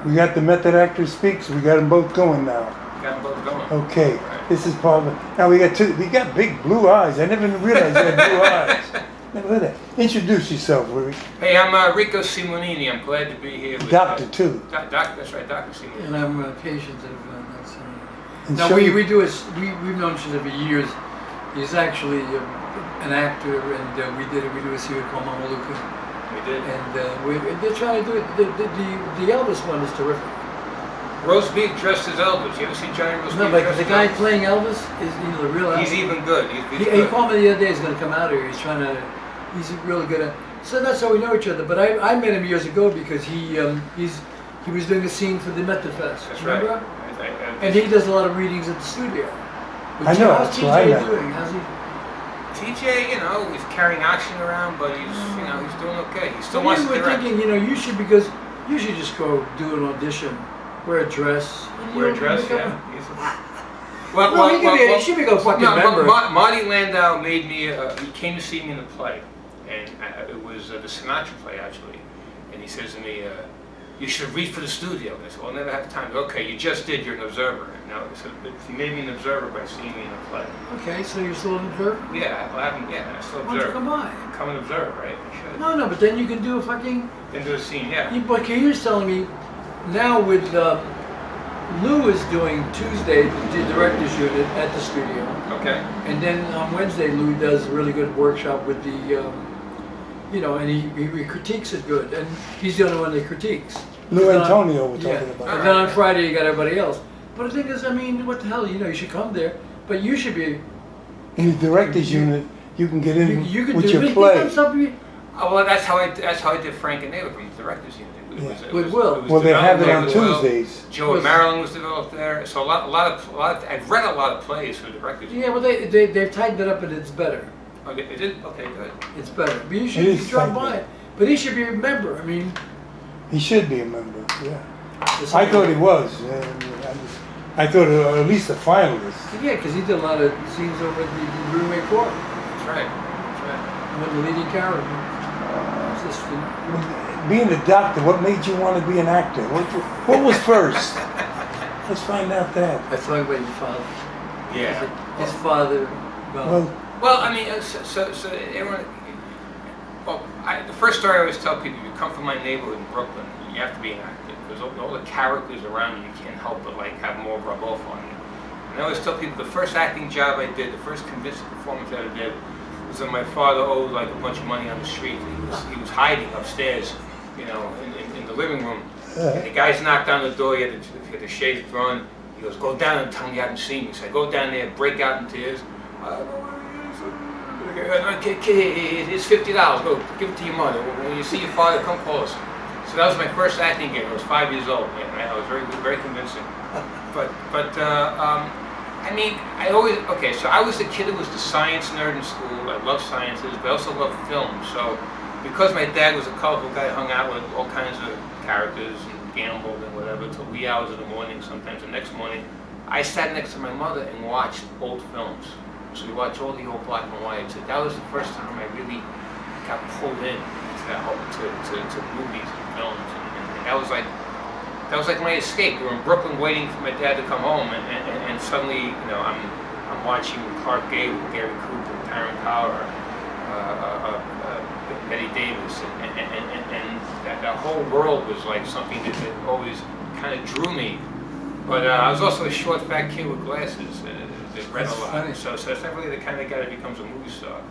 We got the method actor speaks. We got them both going now. Got them both going. Okay, Right. this is part of it. Now we got big blue eyes. I never realized you had blue eyes. Never heard that. Introduce yourself, Rick. Hey, I'm Rico Simonini. I'm glad to be here with Doctor too. That's right, Dr. Simonini. And I'm a patient of that's And now show you- we've known each other for years. He's actually an actor, and we do a series called Mama Luca. We did. And they're trying to do it. The Elvis one is terrific. Roast beef dressed as Elvis. You ever see Johnny Roast No, beef but dressed the as guy Elvis? playing Elvis is the real Elvis. He's even good. He's He good. called me the other day. He's going to come out here. He's really good at. So that's how we know each other. But I met him years ago because he was doing a scene for the Method Fest. That's Remember? right. And he does a lot of readings at the studio. But I know, How's that's what I TJ know. doing? How's he? TJ, he's carrying oxygen around, but he's doing okay. He still wants to We were direct. thinking, you should just go do an audition, wear a dress. Wear a dress, yeah. Well, he should be a fucking member. Marty Landau made me. He came to see me in a play, and it was the Sinatra play actually. And he says to me, "You should read for the studio." And I said, "Well, I'll never have time." Okay, you just did. You're an observer. No, so he made me an observer by seeing me in a play. Okay, so you're still an observer? Yeah, I haven't. Yeah, I still Why don't you observe. come by? Come and observe, right? I should. No, but then you can do a fucking. Then do a scene, yeah. But he was telling me now with Lou is doing Tuesday the director's unit at the studio, Okay. and then on Wednesday Lou does a really good workshop with the, and he critiques it good, and he's the only one that critiques. Lou And then Antonio we're talking yeah. about. And then on Friday you got everybody else. But the thing is, what the hell, you should come there, but you should be. In the director's unit, you can get in You could with do your he's play. done something. Oh, well, that's how I did Frank and Neighbor from the director's unit. With Will. Well, they have it on developed there with Will. Tuesdays. Joe and Marilyn was developed there. So a lot of I've read a lot of plays for the directors. Yeah, well they've tightened it up and it's better. Okay, it did. Okay, good. It's better. But you It should is drop tightened by up. it. But he should be a member. He should be a member, yeah. I thought he was. I thought at least a finalist. Yeah, because he did a lot of scenes over at the Roommate Court. That's right. That's right. With the leading character. It's just, Being a doctor, what made you want to be an actor? What was first? Let's find out that. I thought about your father. Yeah. His father. Well, I mean, so everyone. Well, the first story I always tell people: you come from my neighborhood in Brooklyn, you have to be an actor because all the characters around you can't help but have more rub off on you. And I always tell people the first acting job I did, the first convincing performance I ever did, was when my father owed a bunch of money on the street. He was hiding upstairs, in the living room. And the guys knocked on the door. He had the shades drawn. He goes, "Go down and tell him you haven't seen me." So I go down there, break out in tears. It's $50. Go give it to your mother. When you see your father, come call us. So that was my first acting gig. I was 5 years old. I was very, very convincing. But so I was the kid who was the science nerd in school. I loved sciences, but I also loved film. So because my dad was a colorful guy, hung out with all kinds of characters and gambled and whatever till wee hours of the morning. Sometimes the next morning, I sat next to my mother and watched old films. So we watched all the old black and whites. So that was the first time I really got pulled in to movies and films, and that was like my escape. We were in Brooklyn waiting for my dad to come home, and suddenly I'm watching Clark Gable, Gary Cooper, Karen Power, Betty Davis, and that whole world was like something that always kind of drew me. But I was also a short, fat kid with glasses that read a lot. So it's not really the kind of guy that becomes a movie star.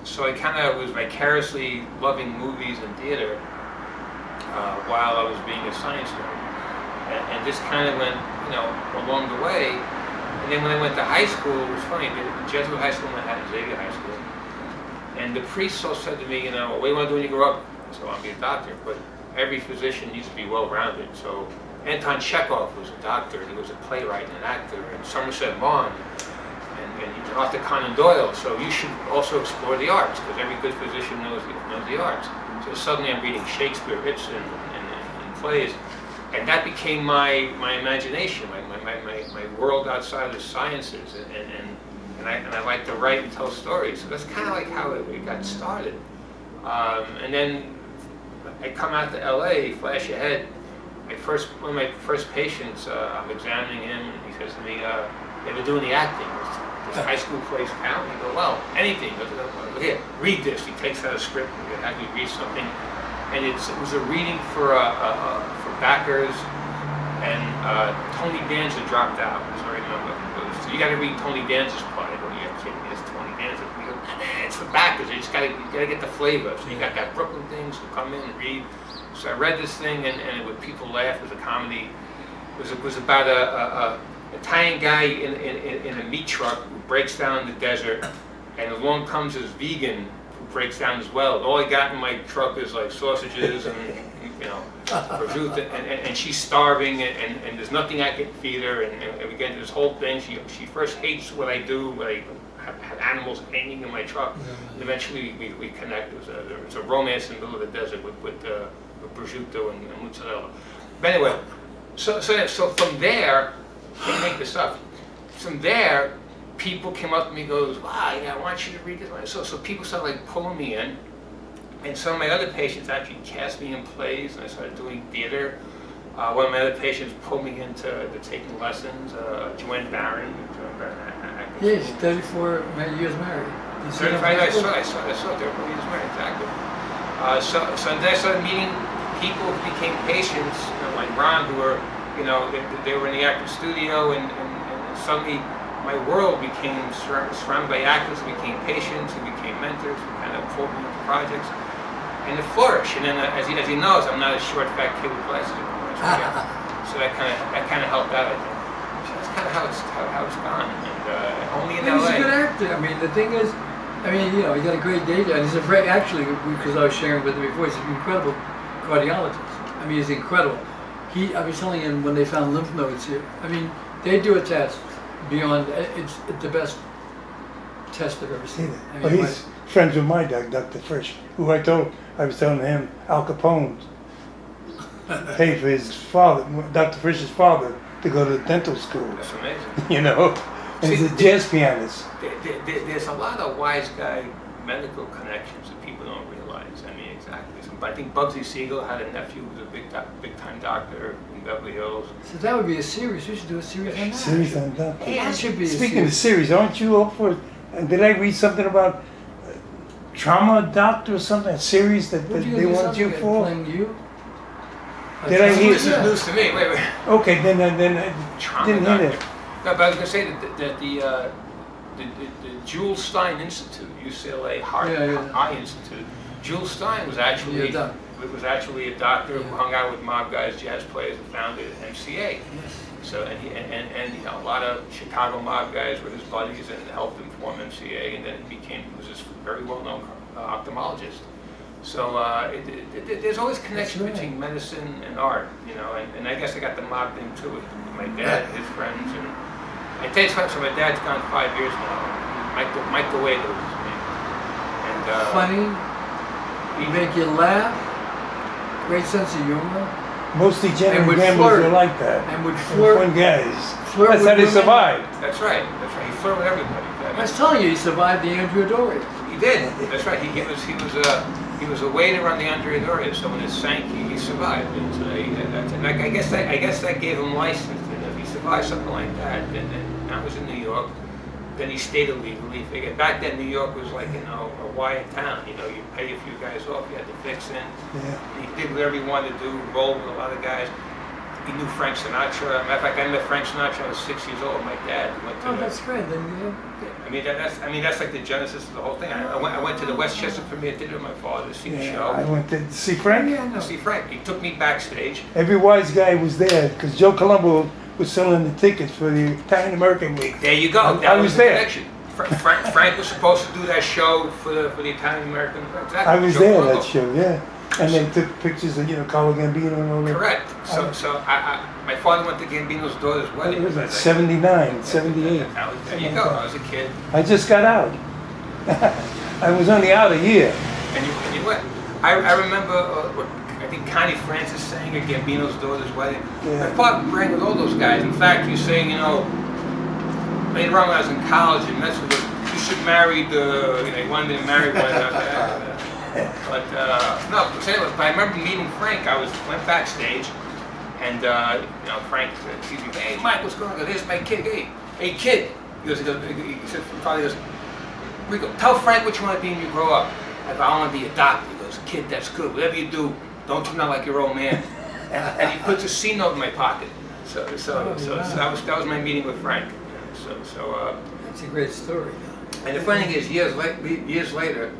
So I kind of was vicariously loving movies and theater while I was being a science nerd. And this kind of went, along the way. And then when I went to high school, it was funny, the Jesuit high school in Manhattan, Xavier High School. And the priest all said to me, what do you want to do when you grow up? So I'll be a doctor, but every physician needs to be well-rounded. So Anton Chekhov was a doctor, he was a playwright and an actor, and Somerset Maugham, and Arthur Conan Doyle. So you should also explore the arts, because every good physician knows the arts. So suddenly I'm reading Shakespeare, Ibsen, and plays, and that became my imagination, my world outside of the sciences, and I like to write and tell stories. So that's kind of like how it got started. And then I come out to LA, flash ahead, one of my first patients, I'm examining him, and he says to me, "They were doing the acting. Does high school plays count?" And I go, "Well, anything. Here, read this." He takes out a script and had me read something, and it was a reading for backers, and Tony Danza dropped out, as I remember. So you got to read Tony Danza's part. I go, "You're kidding me? It's Tony Danza." We go, "It's for backers. You just got to get the flavor." So you got Brooklyn things to come in and read. So I read this thing, and it would people laugh. It was a comedy. It was about a Italian guy in a meat truck who breaks down in the desert, and along comes this vegan who breaks down as well. All I got in my truck is like sausages and prosciutto, and she's starving, and there's nothing I can feed her, and we get into this whole thing. She first hates what I do, when I have animals hanging in my truck. And eventually we connect. It was a romance in the middle of the desert with prosciutto and mozzarella. But anyway, so from there, I can't make this up. From there, people came up to me and goes, "Wow, yeah, I want you to read this." So people started like pulling me in, and some of my other patients actually cast me in plays, and I started doing theater. One of my other patients pulled me into taking lessons. Joanne Barron. Yes, 34 years married. 35. I saw 34 years married, exactly. So then I started meeting people who became patients, like Ron, who were, they were in the acting studio, and suddenly my world became surrounded by actors who became patients, who became mentors, who kind of pulled me into projects, and it flourished. And then, as he knows, I'm not a short, fat kid with glasses anymore. So that kind of helped out, I think. So that's kind of how it's gone. And only in LA. He's a good actor. I mean, the thing is, he got a great day job. He's actually, because I was sharing with him before, he's an incredible cardiologist. I mean, he's incredible. I was telling him when they found lymph nodes here. I mean, they do a test beyond. It's the best test I've ever seen. Well, he's friends with my doc, Dr. Frisch, who I was telling him Al Capone paid for his father, Dr. Frisch's father, to go to dental school. That's amazing. And he's a jazz pianist. There's a lot of wise guy medical connections that people don't realize. I mean, exactly. So, I think Bugsy Siegel had a nephew who was a big time doctor in Beverly Hills. So that would be a series. We should do a series on that. Series on that. That should be. Speaking of series, aren't you up for? Did I read something about Trauma Doctor or something? A series that they want you for? Playing you? Did I hear? This is news to me. Wait. Okay, then I didn't hear it. No, but I was going to say that the Jules Stein Institute, UCLA Eye Institute, Jules Stein was actually a doctor who hung out with mob guys, jazz players, and founded MCA. Yes. So and a lot of Chicago mob guys were his buddies and helped him form MCA, and then he was this very well-known ophthalmologist. So there's always connection between medicine and art, and I guess I got the mob thing too with my dad, his friends, and I tell you something. So my dad's gone 5 years now. Mike DeWade was his name. And funny, he make you laugh, great sense of humor. Mostly general gamblers were like that. And would flirt. Fun guys. Flirt That's how they survived. That's right. He flirted with everybody. I was telling you, he survived the Andrea Doria. He did. That's right. He was a waiter on the Andrea Doria. So when it sank, he survived. And I guess that gave him license. And if he survived something like that, then I was in New York. Then he stayed illegally. Back then, New York was like a wide town. You pay a few guys off, you had to fix in. Yeah. He did whatever he wanted to do. Rolled with a lot of guys. He knew Frank Sinatra. Matter of fact, I met Frank Sinatra when I was 6 years old. My dad went to. That's great. Then that's like the genesis of the whole thing. I went to the Westchester premiere theater with my father to see the show. I went to see Frank. Yeah, to see Frank. He took me backstage. Every wise guy was there because Joe Colombo was selling the tickets for the Italian American Week. There you go. I was there. Connection. Frank was supposed to do that show for the Italian American. Exactly. I was there at that show, yeah. And they took pictures of Carlo Gambino and all that. Correct. So my father went to Gambino's daughter's wedding. It was like 79, 78. There you go. I was a kid. I just got out. I was only out a year. And you went. I remember. I think Connie Francis sang at Gambino's daughter's wedding. Yeah. My father ran with all those guys. In fact, he was saying, later on when I was in college and messed with him, you should marry he wanted me to marry one. But I remember meeting Frank. I went backstage, And you know, Frank sees me, hey Mike, what's going on? I go, here's my kid. Hey kid. He said, father goes, Rico, tell Frank what you want to be when you grow up. I go, I want to be a doctor. He goes, kid, that's good. Whatever you do, don't turn out like your old man. And he puts a C note in my pocket. So that was my meeting with Frank. That's a great story. And the funny thing is, years later,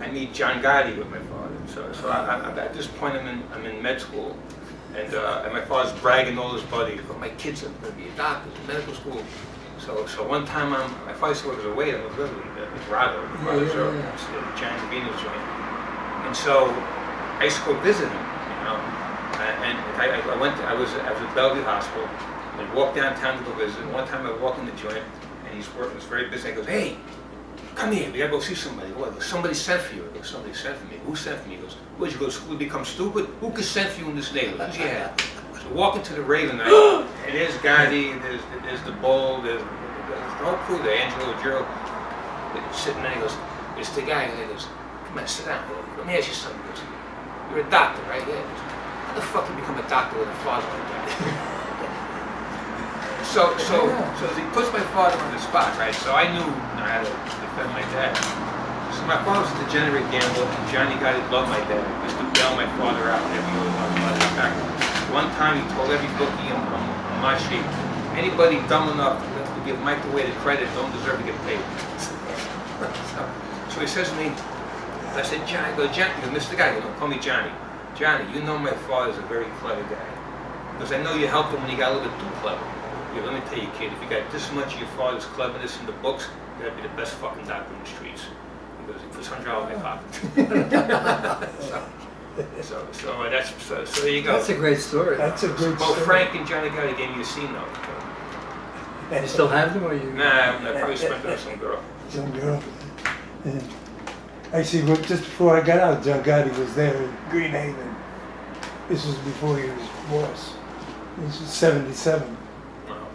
I meet John Gotti with my father. So at this point, I'm in med school, and my father's bragging all his buddies. Oh, my kids are going to be a doctor in medical school. So one time, my father said was a waiter in Liberty, the Grotto, the Giant Venus joint. And so I used to go visit him, you know. And I was at Bellevue Hospital, and I walked downtown to go visit. And one time I walked in the joint, and he's working, was very busy. I goes, hey, come here, we gotta go see somebody. What? Somebody sent for you. I go, somebody sent for me. Who sent for me? He goes, where'd you go to school to become stupid? Who could send for you in this neighborhood? Who's your head? So walking to the Raven, and there's Gotti, there's the Bull, there's the whole crew there, Angelo Giro, sitting there. He goes, it's the guy. And he goes, come on, sit down. Let me ask you something. He goes, you're a doctor, right? Yeah. He goes, how the fuck you become a doctor with a father like that? So he puts my father on the spot, right? So I knew I had to defend my dad. So my father was a degenerate gambler, and Johnny Gotti loved my dad. He used to bail my father out every year on his back. One time he told every bookie on my sheet, anybody dumb enough to give Mike the way to credit don't deserve to get paid. So he says to me, I said, Johnny, I go, Johnny, Mr. Guy, call me Johnny. Johnny, you know my father's a very clever guy. Because I know you helped him when he got a little bit too clever. Let me tell you, kid, if you got this much of your father's cleverness in the books, you're gonna be the best fucking doctor in the streets. He goes, he puts $100 in my pocket. so there you go. That's a great story. That's a good Both story. Frank and Johnny Gotti gave me a C note. You still have them, or you? Nah, I probably spent it on some girl. Some girl. Yeah. Actually, just before I got out, John Gotti was there in Green Haven. This was before he was boss. This was 77. Wow.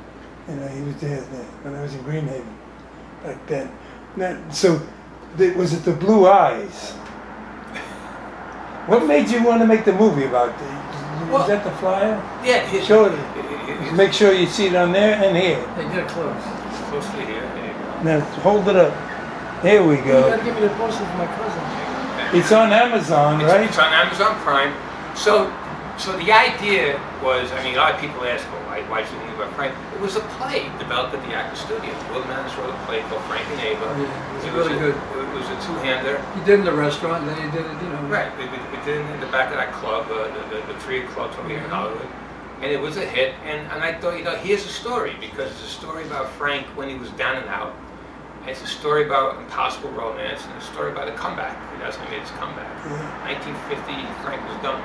You know, he was there when I was in Green Haven back then. So, was it the Blue Eyes? What made you want to make the movie about it? Was that the flyer? Yeah. Show it. Make sure you see it on there and here. Hey, get it close. Close to here. There you go. Now, hold it up. Here we You go. gotta give me the poster for my cousin. It's on Amazon, right? It's on Amazon Prime. So the idea was, I mean, a lot of people ask, well, why should you think about Frank? It was a play developed at the Actor Studio. Will Manus wrote a play called Frank and Ava. Yeah, it was really good. It was a two-hander. You did it in the restaurant, and then you did it, Right. We did it in the back of that club, the three clubs over here in Hollywood. And it was a hit. And I thought, here's a story, because it's a story about Frank when he was down and out. It's a story about impossible romance, and a story about a comeback. That's when he made his comeback. Yeah. 1950, Frank was done.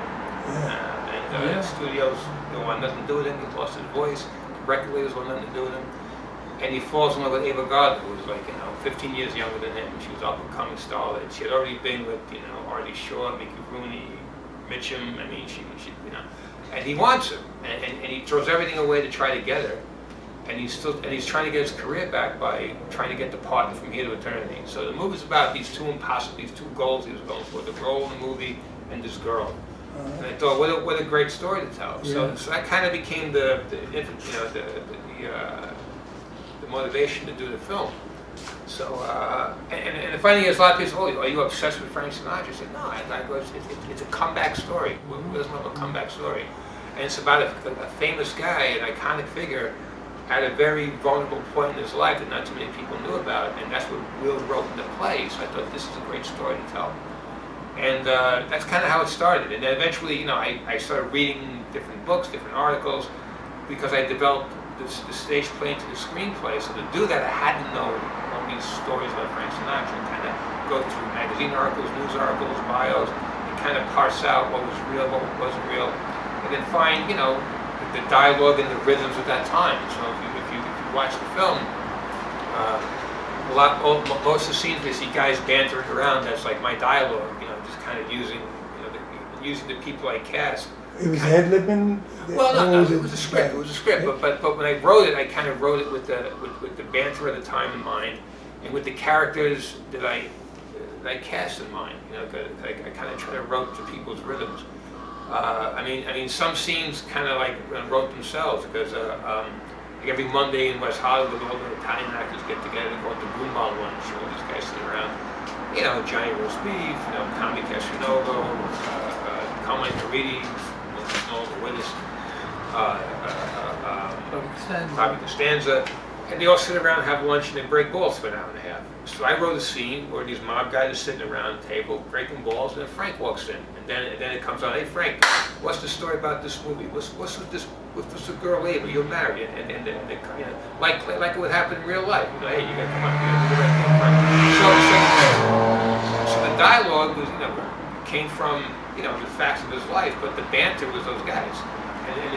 Yeah. The studios don't want nothing to do with him. He lost his voice. Record labels want nothing to do with him. And he falls in love with Ava Gardner, who was 15 years younger than him. She was an up-and-coming starlet. She had already been with, Artie Shaw, Mickey Rooney, Mitchum. I mean, she and he wants her, and he throws everything away to try to get her. And he's trying to get his career back by trying to get the partner from here to eternity. So the movie's about these two goals he was going for: the role in the movie and this girl. And I thought, what a great story to tell. Yeah. So that kind of became the motivation to do the film. So and the funny thing is, a lot of people say, "Oh, are you obsessed with Frank Sinatra?" I said, "No, it's a comeback story. Who doesn't have a comeback story?" And it's about a famous guy, an iconic figure, at a very vulnerable point in his life that not too many people knew about, and that's what Will wrote in the play. So I thought this is a great story to tell. And that's kind of how it started. And then eventually, I started reading different books, different articles, because I developed the stage play into the screenplay. So to do that, I had to know all these stories about Frank Sinatra, and kind of go through magazine articles, news articles, bios, and kind of parse out what was real, what wasn't real, and then find, the dialogue and the rhythms of that time. So if you watch the film, most of the scenes we see guys bantering around. That's like my dialogue, just kind of using the people I cast. It was ad-libbing? Well, no, it was a script. It was a script. But when I wrote it, I kind of wrote it with the banter of the time in mind, and with the characters that I cast in mind. I kind of try to wrote to people's rhythms. I mean, some scenes kind of like wrote themselves because like every Monday in West Hollywood, all the Italian actors get together and go to Boomba lunch. All these guys sit around, you know, Johnny Roast Beef, you know, Tommy Castronovo, Carmine Caridi, the Willis, Bobby Costanza, and they all sit around, have lunch, and they break balls for an hour and a half. So I wrote a scene where these mob guys are sitting around the table breaking balls, and then Frank walks in, and then it comes on, hey Frank, what's the story about this movie? What's with this? What's the girl Ava? You're married, and they, you know, like it would happen in real life. You know, hey, you gotta come on, you gotta do the right thing, Frank. So the dialogue was, you know, came from, you know, the facts of his life, but the banter was those guys. And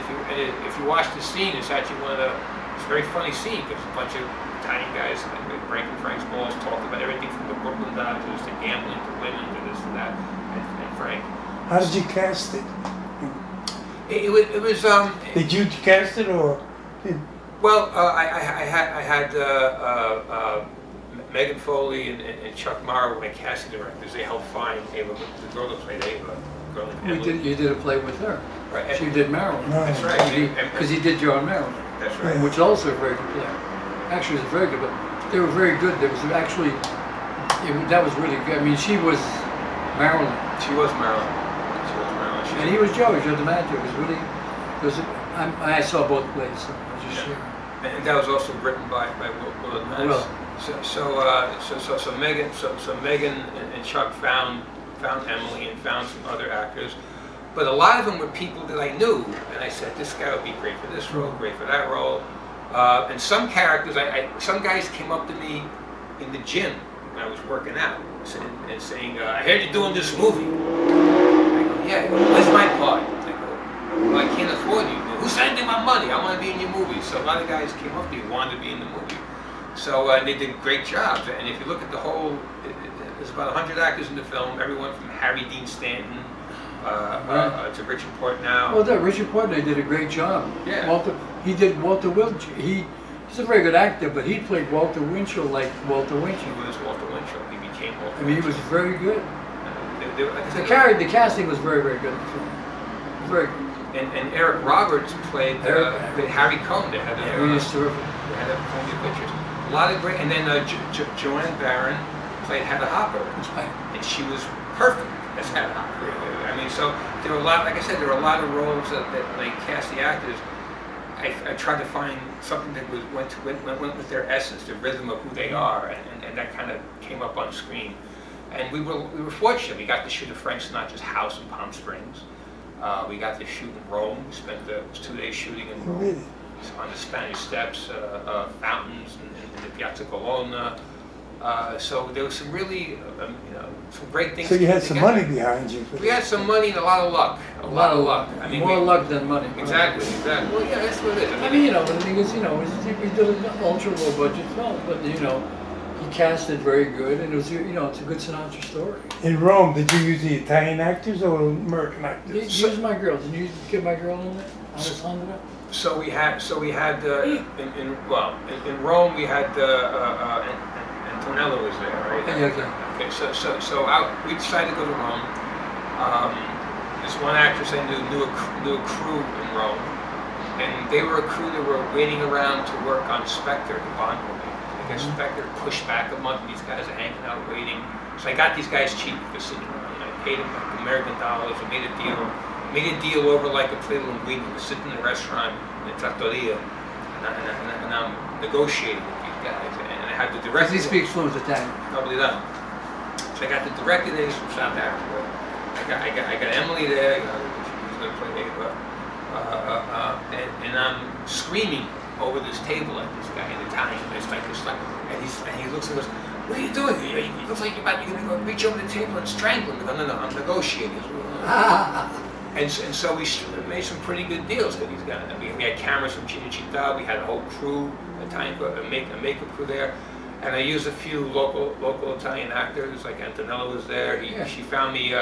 if you watch the scene, it's actually it's a very funny scene because a bunch of Italian guys breaking Frank's balls, talked about everything from the Brooklyn Dodgers to gambling to women to this and that, and Frank. How did you cast it? It was. Did you cast it or? Well, I had Megan Foley and Chuck Morrow were my casting directors. They helped find Ava, the girl that played Ava. You did a play with her. Right. She did Marilyn. No. That's right. Because he did John Marilyn. That's right. Which is also a very good play. Actually, it was very good, but they were very good. There was actually, that was really good. I mean, she was Marilyn. She was Marilyn. And he was Joe DiMaggio. It was really, I saw both plays, so I was just sharing. And that was also written by Will Ness. So Megan and Chuck found Emily and found some other actors, but a lot of them were people that I knew, and I said this guy would be great for this role, great for that role. And some characters, some guys came up to me in the gym when I was working out and saying, I heard you're doing this movie. I go, yeah, where's my part? I go, well, I can't afford you. Who's sending my money? I want to be in your movie. So a lot of guys came up to me and wanted to be in the movie. So they did great jobs. And if you look at the whole, there's about 100 actors in the film, everyone from Harry Dean Stanton to Richard Portnow. Well, Richard Portnow did a great job. Yeah. He did Walter Winchell. He's a very good actor, but he played Walter Winchell like Walter Winchell. He was Walter Winchell. He became Walter Winchell. I mean, he was very good. The casting was very, very good. Very good. And Eric Roberts played Harry Cohn. They had he was terrific. They had Columbia Pictures. A lot of great. And then Joanne Barron played Hedda Hopper, and she was perfect as Hedda Hopper. I mean, so there were a lot. Like I said, there were a lot of roles that when I cast the actors, I tried to find something that went with their essence, the rhythm of who they are, and that kind of came up on screen. And we were fortunate. We got to shoot at Frank Sinatra's house in Palm Springs. We got to shoot in Rome. We spent 2 days shooting in Rome. Really? On the Spanish Steps, fountains, and the Piazza Colonna. So there was some really, some great things. So you had some together. money behind you. We had some money and a lot of luck. A lot of luck. I mean, more luck than money. Exactly. Well, yeah, that's what it is. I mean, but the thing is, we did an ultra low budget film, but he casted very good, and it was, it's a good Sinatra story. In Rome, did you use the Italian actors or American actors? Use my girl. Did you get my girl in there? Alessandra? So we had in Rome we had Antonella was there, right? Yeah. Okay. So we decided to go to Rome. This one actress I knew a crew in Rome, and they were a crew that were waiting around to work on Spectre, the Bond movie. I guess Spectre pushed back a month, and these guys are hanging out waiting. So I got these guys cheap for sitting around. I paid them like American dollars. I made a deal over like a plate of linguine. We sit in the restaurant in the trattoria, and I'm negotiating with these guys. And I have the director. He speaks fluent Italian. Probably not. So I got the director there from South Africa. I got Emily there. She's going to play Ava. And I'm screaming over this table at this guy in Italian. It's like this, and he looks and goes, "What are you doing? It looks like you're going to go reach over the table and strangle him." No, I'm negotiating. And so we made some pretty good deals with these guys. We had cameras from Cinecittà. We had a whole crew, a makeup crew there, and I used a few local Italian actors. Like Antonella was there. She found me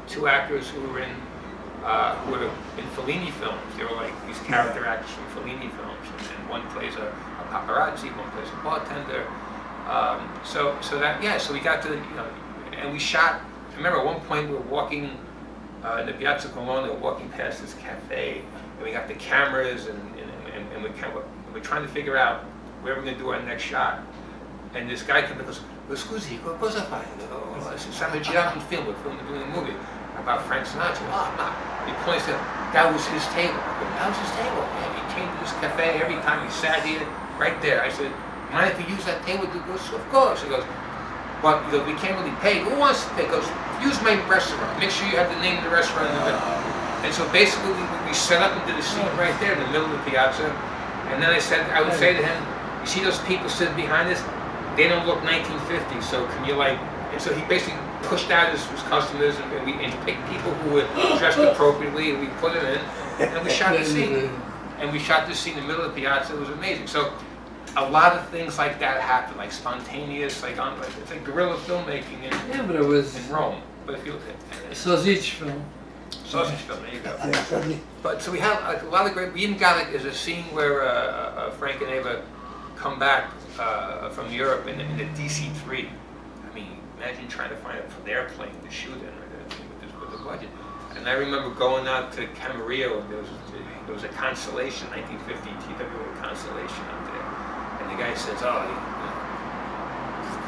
two actors who were in Fellini films. They were like these character actors from Fellini films, and one plays a paparazzi, one plays a bartender. So we got to and we shot. I remember at one point we were walking in the Piazza Colonna, walking past this cafe, and we got the cameras, and we're trying to figure out where we're going to do our next shot. And this guy comes and goes, "Scusi, cosa fai?" Stiamo girando un film, we're doing a movie about Frank Sinatra. Oh, no. He points to, that was his table. I go, that was his table. And he came to this cafe every time he sat here, right there. I said, mind if we use that table? He goes, of course. He goes, but he goes, we can't really pay. Who wants to pay? He goes, use my restaurant. Make sure you have the name of the restaurant in the middle. And so basically we set up and did a scene right there in the middle of the piazza. And then I would say to him, you see those people sitting behind us? They don't look 1950, so can you like, and so he basically pushed out his customers, and we picked people who were dressed appropriately, and we put it in, and we shot the scene. And we shot this scene in the middle of the piazza. It was amazing. So a lot of things like that happen, like spontaneous, like it's like guerrilla filmmaking but it was in Rome. But if you sausage film. Sausage film, there you go. But so we have a lot of great. We even got there's a scene where Frank and Ava come back from Europe in the DC-3. I mean, imagine trying to find an airplane to shoot in with the budget. And I remember going out to Camarillo, and there was a Constellation, 1950 TWA Constellation out there. And the guy says, oh,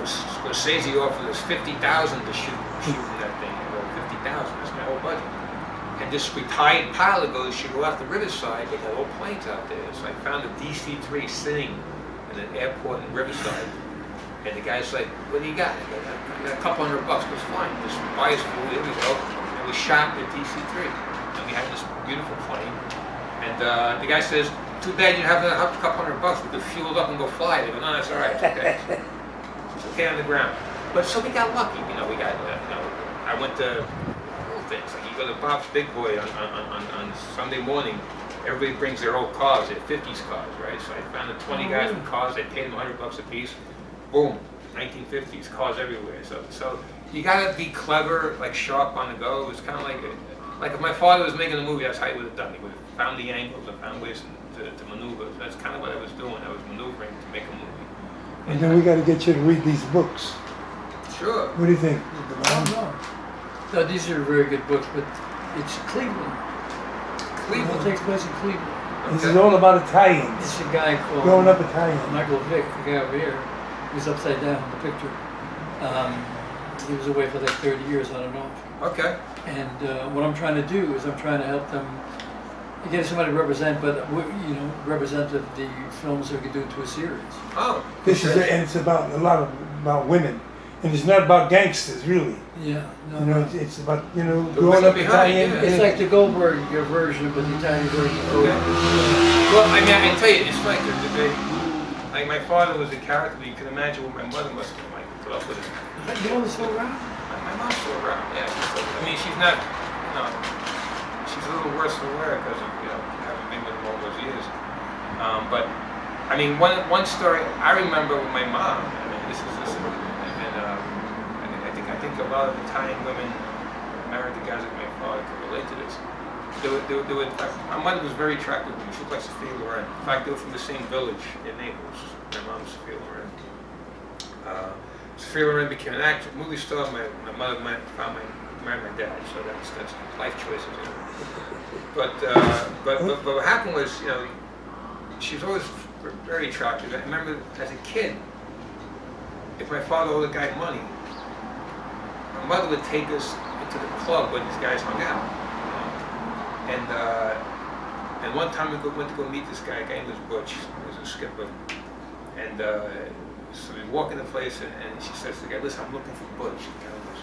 Scorsese offered us $50,000 to shoot in that thing. I go, $50,000, that's my whole budget. And this retired pilot goes, you go out the Riverside, they got old planes out there. So I found a DC-3 sitting in an airport in Riverside. And the guy's like, what do you got? I got a couple $100 bucks. It was fine. Just buy us food. Here we go. And we shot the DC-3. And we had this beautiful plane. And the guy says, too bad you have a couple $100 bucks. We could fuel it up and go fly. They go, no, that's all right. It's okay. It's okay on the ground. But so we got lucky. You know, we got, I went to little things. Like you go to Bob's Big Boy on Sunday morning. Everybody brings their old cars, their 50s cars, right? So I found the 20 guys with cars. I paid them $100 a piece. Boom, 1950s, cars everywhere. So you gotta be clever, like sharp on the go. It was kind of like if my father was making a movie, that's how he would have done it. He would have found the angles and found ways to maneuver. That's kind of what I was doing. I was maneuvering to make a movie. And then we got to get you to read these books. Sure. What do you think? No, these are very good books, but it's Cleveland. Cleveland It takes place in Cleveland. Okay. This is all about Italians. It's a guy called Growing up Italian. Michael Vick, the guy over here, who's upside down in the picture. He was away for like 30 years on and off. Okay. And what I'm trying to do is I'm trying to help them get somebody to represent, but represent the films that we can do into a series. Oh. This is and it's about a lot about women, and it's not about gangsters really. Yeah. No, You know, no. it's about The growing up women behind, Italian. yeah. It's like the Goldberg version, but the Italian version. Okay. Well, I mean, I can tell you, it's like like my father was a character, but you can imagine what my mother must have been like to put up with it. You know this whole around? My mom's still around, yeah. I mean, she's not, she's a little worse for wear because of, having been with him all those years. But, I mean, one story I remember with my mom, I mean, this is, and I think a lot of Italian women married the guys like my father could relate to this. My mother was very attractive to me. She looked like Sophia Loren. In fact, they were from the same village in Naples. My mom's Sophia Loren. Sophia Loren became an actress, movie star. My mother married my dad, so that's life choices. But what happened was, she was always very attractive. I remember as a kid, if my father owed a guy money, my mother would take us into the club where these guys hung out. And one time we went to go meet this guy. A guy named was Butch. He was a skipper. And so we walk in the place, and she says to the guy, "Listen, I'm looking for Butch." The guy goes,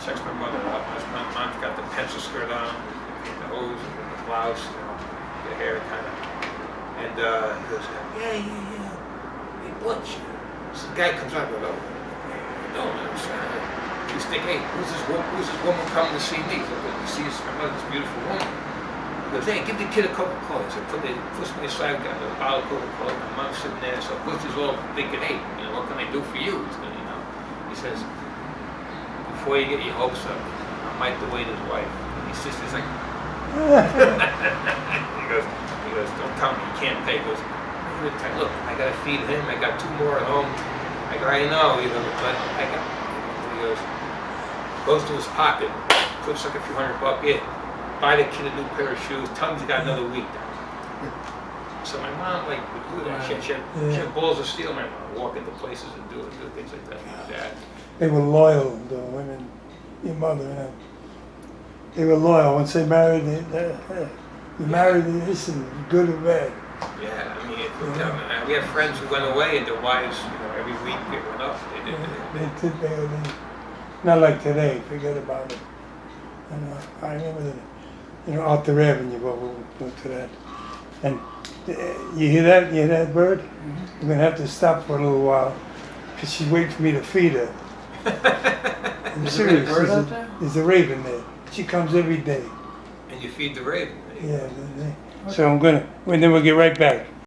checks my mother out. My mom's got the pencil skirt on, the hose, the blouse, the hair kind of. And he goes, "Yeah. Hey, Butch." So the guy comes out and goes, "No, he's thinking, hey, who's this woman coming to see me?" He sees my mother's beautiful woman. He goes, "Hey, give the kid a Coca-Cola." So puts me aside, got a bottle of Coca-Cola. My mom's sitting there, so Butch is all thinking, "Hey, what can I do for you?" He's gonna, He says, "Before you get your hopes up, I'm Mike the waiter's wife." And his sister's like, he goes, "Don't tell me you can't pay." He goes, "Look, I gotta feed him. I got 2 more at home." I go, "I know." He goes, "But I got." He goes to his pocket, puts like a few $100 in, buy the kid a new pair of shoes, tell him he's got another week. So my mom, like, would do that. She had balls of steel. My mom would walk into places and do things like that. My dad. They were loyal, the women, your mother and them. They were loyal. Once they married, you married this and good or bad. Yeah, I mean, we had friends who went away and their wives, every week they went up. They not like today. Forget about it. I remember Arthur Avenue. Go to that. And you hear that? You hear that bird? Mm-hmm. You're gonna have to stop for a little while because she's waiting for me to feed her. I'm There's serious. a bird out there? There's a raven there. She comes every day. And you feed the raven. Yeah. So I'm gonna. And then we'll get right back.